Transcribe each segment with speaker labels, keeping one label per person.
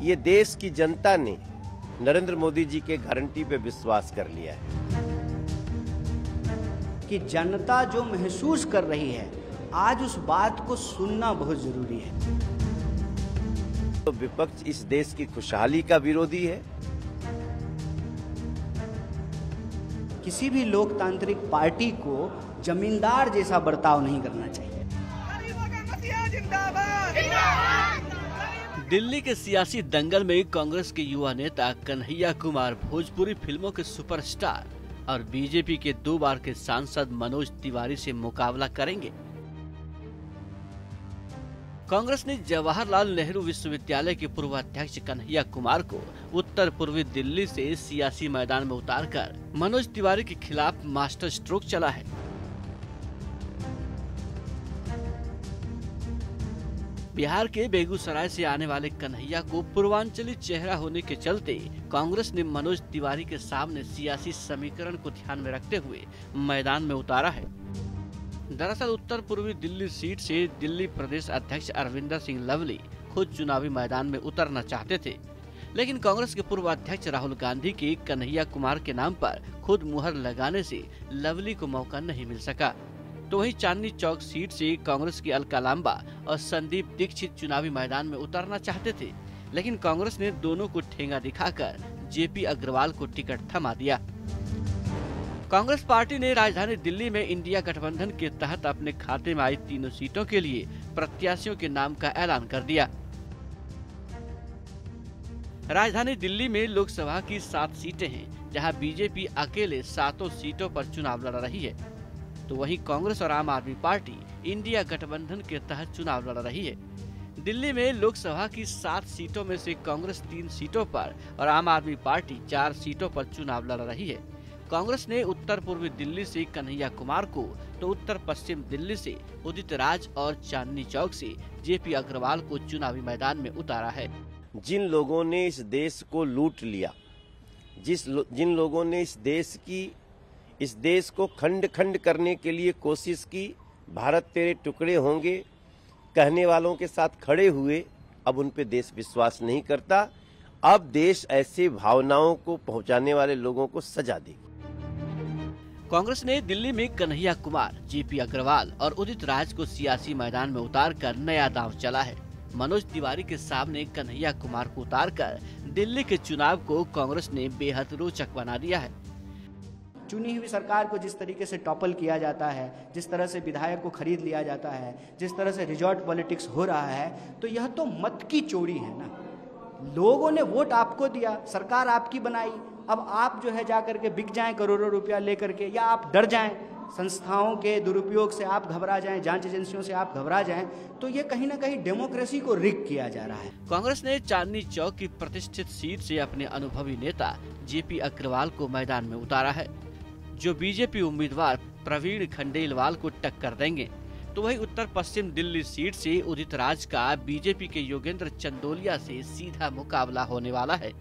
Speaker 1: ये देश की जनता ने नरेंद्र मोदी जी के गारंटी पे विश्वास कर लिया है
Speaker 2: कि जनता जो महसूस कर रही है, आज उस बात को सुनना बहुत जरूरी है।
Speaker 1: तो विपक्ष इस देश की खुशहाली का विरोधी है।
Speaker 2: किसी भी लोकतांत्रिक पार्टी को जमींदार जैसा बर्ताव नहीं करना चाहिए।
Speaker 3: दिल्ली के सियासी दंगल में कांग्रेस के युवा नेता कन्हैया कुमार भोजपुरी फिल्मों के सुपरस्टार और बीजेपी के 2 बार के सांसद मनोज तिवारी से मुकाबला करेंगे। कांग्रेस ने जवाहरलाल नेहरू विश्वविद्यालय के पूर्व अध्यक्ष कन्हैया कुमार को उत्तर पूर्वी दिल्ली से सियासी मैदान में उतारकर मनोज तिवारी के खिलाफ मास्टर स्ट्रोक चला है। बिहार के बेगूसराय से आने वाले कन्हैया को पूर्वांचली चेहरा होने के चलते कांग्रेस ने मनोज तिवारी के सामने सियासी समीकरण को ध्यान में रखते हुए मैदान में उतारा है। दरअसल उत्तर पूर्वी दिल्ली सीट से दिल्ली प्रदेश अध्यक्ष अरविंदर सिंह लवली खुद चुनावी मैदान में उतरना चाहते थे, लेकिन कांग्रेस के पूर्व अध्यक्ष राहुल गांधी के कन्हैया कुमार के नाम पर खुद मुहर लगाने से लवली को मौका नहीं मिल सका। तो वहीं चांदनी चौक सीट से कांग्रेस की अलका लांबा और संदीप दीक्षित चुनावी मैदान में उतरना चाहते थे, लेकिन कांग्रेस ने दोनों को ठेंगा दिखाकर जेपी अग्रवाल को टिकट थमा दिया। कांग्रेस पार्टी ने राजधानी दिल्ली में इंडिया गठबंधन के तहत अपने खाते में आई 3 सीटों के लिए प्रत्याशियों के नाम का ऐलान कर दिया। राजधानी दिल्ली में लोकसभा की 7 सीटें हैं, जहां बीजेपी अकेले 7 सीटों पर चुनाव लड़ रही है। तो वहीं कांग्रेस और आम आदमी पार्टी इंडिया गठबंधन के तहत चुनाव लड़ रही है। दिल्ली में लोकसभा की 7 सीटों में से कांग्रेस 3 सीटों पर और आम आदमी पार्टी 4 सीटों पर चुनाव लड़ रही है। कांग्रेस ने उत्तर पूर्वी दिल्ली से कन्हैया कुमार को, तो उत्तर पश्चिम दिल्ली से उदित राज और चांदनी चौक से जेपी अग्रवाल को चुनावी मैदान में उतारा है।
Speaker 1: जिन लोगों ने इस देश को लूट लिया, जिन लोगों ने इस देश को खंड खंड करने के लिए कोशिश की, भारत तेरे टुकड़े होंगे कहने वालों के साथ खड़े हुए, अब उन पे देश विश्वास नहीं करता। अब देश ऐसे भावनाओं को पहुंचाने वाले लोगों को सजा देगी।
Speaker 3: कांग्रेस ने दिल्ली में कन्हैया कुमार, जेपी अग्रवाल और उदित राज को सियासी मैदान में उतारकर नया दांव चला है। मनोज तिवारी के सामने कन्हैया कुमार को उतारकर दिल्ली के चुनाव को कांग्रेस ने बेहद रोचक बना दिया है।
Speaker 2: चुनी हुई सरकार को जिस तरीके से टॉपल किया जाता है, जिस तरह से विधायक को खरीद लिया जाता है, जिस तरह से रिजॉर्ट पॉलिटिक्स हो रहा है, तो यह तो मत की चोरी है ना। लोगों ने वोट आपको दिया, सरकार आपकी बनाई, अब आप जो है जाकर के बिक जाएं करोड़ों रुपया लेकर के, या आप डर जाएं, संस्थाओं के दुरुपयोग से आप घबरा जाएं, जांच एजेंसियों से आप घबरा जाएं, तो ये कहीं ना कहीं डेमोक्रेसी को रिग किया जा रहा है।
Speaker 3: कांग्रेस ने चांदनी चौक की प्रतिष्ठित सीट से अपने अनुभवी नेता जेपी अग्रवाल को मैदान में उतारा है, जो बीजेपी उम्मीदवार प्रवीण खंडेलवाल को टक्कर देंगे। तो वही उत्तर पश्चिम दिल्ली सीट से उदित राज का बीजेपी के योगेंद्र चंदोलिया से सीधा मुकाबला होने वाला है।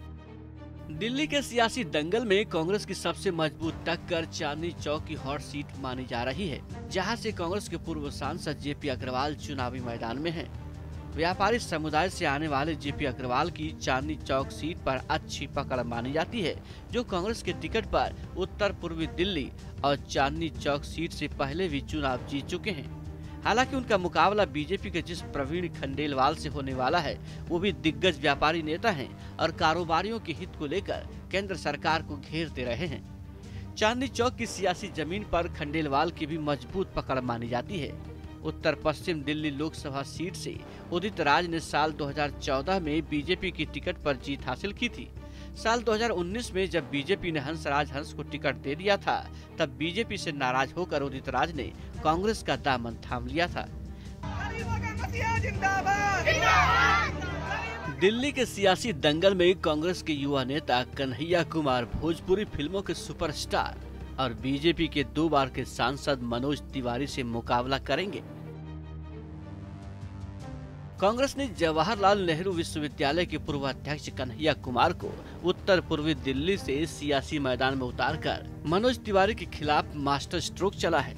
Speaker 3: दिल्ली के सियासी दंगल में कांग्रेस की सबसे मजबूत टक्कर चांदनी चौक की हॉट सीट मानी जा रही है, जहां से कांग्रेस के पूर्व सांसद जेपी अग्रवाल चुनावी मैदान में हैं। व्यापारी समुदाय से आने वाले जेपी अग्रवाल की चांदनी चौक सीट पर अच्छी पकड़ मानी जाती है, जो कांग्रेस के टिकट पर उत्तर पूर्वी दिल्ली और चांदनी चौक सीट से पहले भी चुनाव जीत चुके हैं। हालांकि उनका मुकाबला बीजेपी के जिस प्रवीण खंडेलवाल से होने वाला है, वो भी दिग्गज व्यापारी नेता हैं और कारोबारियों के हित को लेकर केंद्र सरकार को घेरते रहे हैं। चांदनी चौक की सियासी जमीन पर खंडेलवाल की भी मजबूत पकड़ मानी जाती है। उत्तर पश्चिम दिल्ली लोकसभा सीट से उदित राज ने साल 2014 में बीजेपी की टिकट पर जीत हासिल की थी। साल 2019 में जब बीजेपी ने हंसराज हंस को टिकट दे दिया था, तब बीजेपी से नाराज होकर उदित राज ने कांग्रेस का दामन थाम लिया था। दिल्ली के सियासी दंगल में कांग्रेस के युवा नेता कन्हैया कुमार भोजपुरी फिल्मों के सुपरस्टार और बीजेपी के 2 बार के सांसद मनोज तिवारी से मुकाबला करेंगे। कांग्रेस ने जवाहरलाल नेहरू विश्वविद्यालय के पूर्व अध्यक्ष कन्हैया कुमार को उत्तर पूर्वी दिल्ली से सियासी मैदान में उतारकर मनोज तिवारी के खिलाफ मास्टर स्ट्रोक चला है।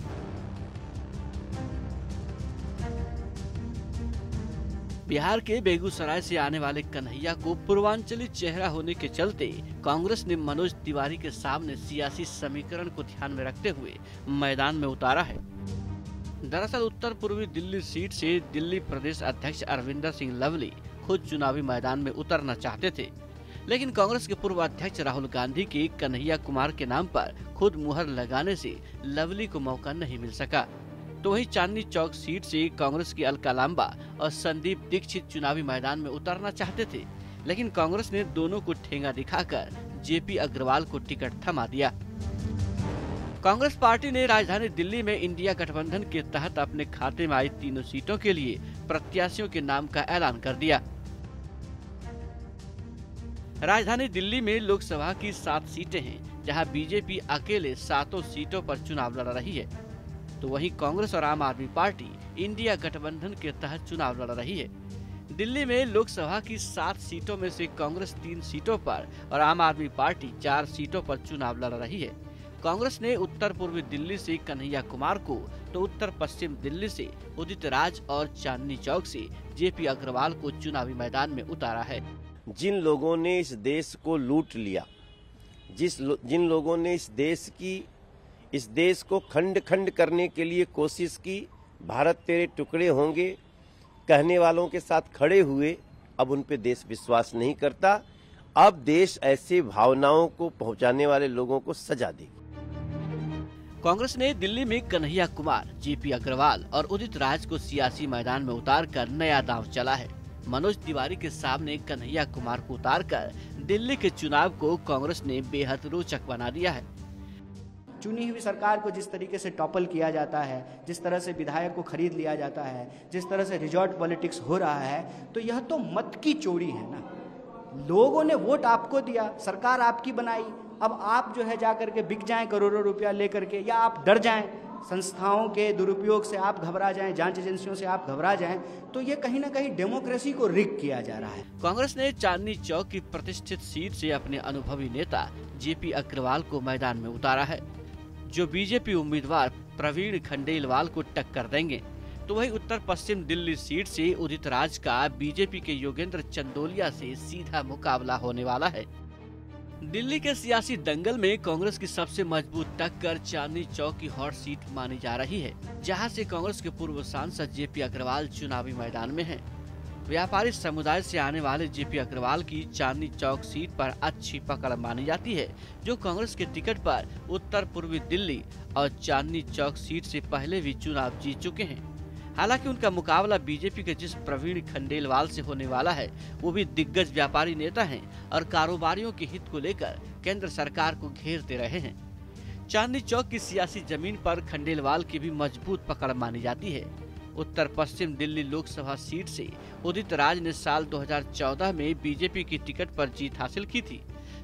Speaker 3: बिहार के बेगूसराय से आने वाले कन्हैया को पूर्वांचली चेहरा होने के चलते कांग्रेस ने मनोज तिवारी के सामने सियासी समीकरण को ध्यान में रखते हुए मैदान में उतारा है। दरअसल उत्तर पूर्वी दिल्ली सीट से दिल्ली प्रदेश अध्यक्ष अरविंदर सिंह लवली खुद चुनावी मैदान में उतरना चाहते थे, लेकिन कांग्रेस के पूर्व अध्यक्ष राहुल गांधी के कन्हैया कुमार के नाम पर खुद मुहर लगाने से लवली को मौका नहीं मिल सका। तो वहीं चांदनी चौक सीट से कांग्रेस की अलका लांबा और संदीप दीक्षित चुनावी मैदान में उतरना चाहते थे, लेकिन कांग्रेस ने दोनों को ठेंगा दिखाकर जेपी अग्रवाल को टिकट थमा दिया। कांग्रेस पार्टी ने राजधानी दिल्ली में इंडिया गठबंधन के तहत अपने खाते में आई तीनों सीटों के लिए प्रत्याशियों के नाम का ऐलान कर दिया। राजधानी दिल्ली में लोकसभा की 7 सीटें हैं, जहां बीजेपी अकेले 7 सीटों पर चुनाव लड़ रही है, तो वहीं कांग्रेस और आम आदमी पार्टी इंडिया गठबंधन के तहत चुनाव लड़ रही है। दिल्ली में लोकसभा की 7 सीटों में से कांग्रेस 3 सीटों पर और आम आदमी पार्टी 4 सीटों पर चुनाव लड़ रही है। कांग्रेस ने उत्तर पूर्वी दिल्ली से कन्हैया कुमार को, तो उत्तर पश्चिम दिल्ली से उदित राज और चांदनी चौक से जेपी अग्रवाल को चुनावी मैदान में उतारा है।
Speaker 1: जिन लोगों ने इस देश को लूट लिया, जिन लोगों ने इस देश को खंड खंड करने के लिए कोशिश की, भारत तेरे टुकड़े होंगे कहने वालों के साथ खड़े हुए, अब उन पे देश विश्वास नहीं करता। अब देश ऐसे भावनाओं को पहुंचाने वाले लोगों को सजा देगी।
Speaker 3: कांग्रेस ने दिल्ली में कन्हैया कुमार, जेपी अग्रवाल और उदित राज को सियासी मैदान में उतारकर नया दांव चला है। मनोज तिवारी के सामने कन्हैया कुमार को उतारकर दिल्ली के चुनाव को कांग्रेस ने बेहद रोचक बना दिया है।
Speaker 2: चुनी हुई सरकार को जिस तरीके से टॉपल किया जाता है, जिस तरह से विधायक को खरीद लिया जाता है, जिस तरह से रिजॉर्ट पॉलिटिक्स हो रहा है, तो यह तो मत की चोरी है ना। लोगों ने वोट आपको दिया, सरकार आपकी बनाई, अब आप जो है जाकर के बिक जाएं करोड़ों रुपया लेकर के, या आप डर जाएं, संस्थाओं के दुरुपयोग से आप घबरा जाएं, जांच एजेंसियों से आप घबरा जाएं, तो ये कहीं ना कहीं डेमोक्रेसी को रिग किया जा रहा है।
Speaker 3: कांग्रेस ने चांदनी चौक की प्रतिष्ठित सीट से अपने अनुभवी नेता जेपी अग्रवाल को मैदान में उतारा है, जो बीजेपी उम्मीदवार प्रवीण खंडेलवाल को टक्कर देंगे। तो वहीं उत्तर पश्चिम दिल्ली सीट से उदित राज का बीजेपी के योगेंद्र चंदोलिया से सीधा मुकाबला होने वाला है। दिल्ली के सियासी दंगल में कांग्रेस की सबसे मजबूत टक्कर चांदनी चौक की हॉट सीट मानी जा रही है, जहां से कांग्रेस के पूर्व सांसद जेपी अग्रवाल चुनावी मैदान में हैं। व्यापारी समुदाय से आने वाले जेपी अग्रवाल की चांदनी चौक सीट पर अच्छी पकड़ मानी जाती है, जो कांग्रेस के टिकट पर उत्तर पूर्वी दिल्ली और चांदनी चौक सीट से पहले भी चुनाव जीत चुके हैं। हालांकि उनका मुकाबला बीजेपी के जिस प्रवीण खंडेलवाल से होने वाला है, वो भी दिग्गज व्यापारी नेता हैं और कारोबारियों के हित को लेकर केंद्र सरकार को घेरते रहे हैं। चांदनी चौक की सियासी जमीन पर खंडेलवाल की भी मजबूत पकड़ मानी जाती है। उत्तर पश्चिम दिल्ली लोकसभा सीट से उदित राज ने साल 2014 में बीजेपी की टिकट पर जीत हासिल की थी।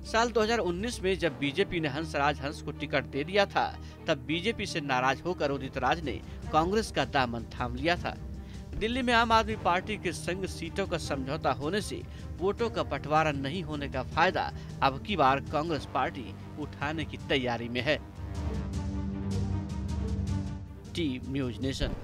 Speaker 3: साल 2019 में जब बीजेपी ने हंसराज हंस को टिकट दे दिया था, तब बीजेपी से नाराज होकर उदित राज ने कांग्रेस का दामन थाम लिया था। दिल्ली में आम आदमी पार्टी के संग सीटों का समझौता होने से वोटों का बंटवारा नहीं होने का फायदा अब की बार कांग्रेस पार्टी उठाने की तैयारी में है। Team news nation.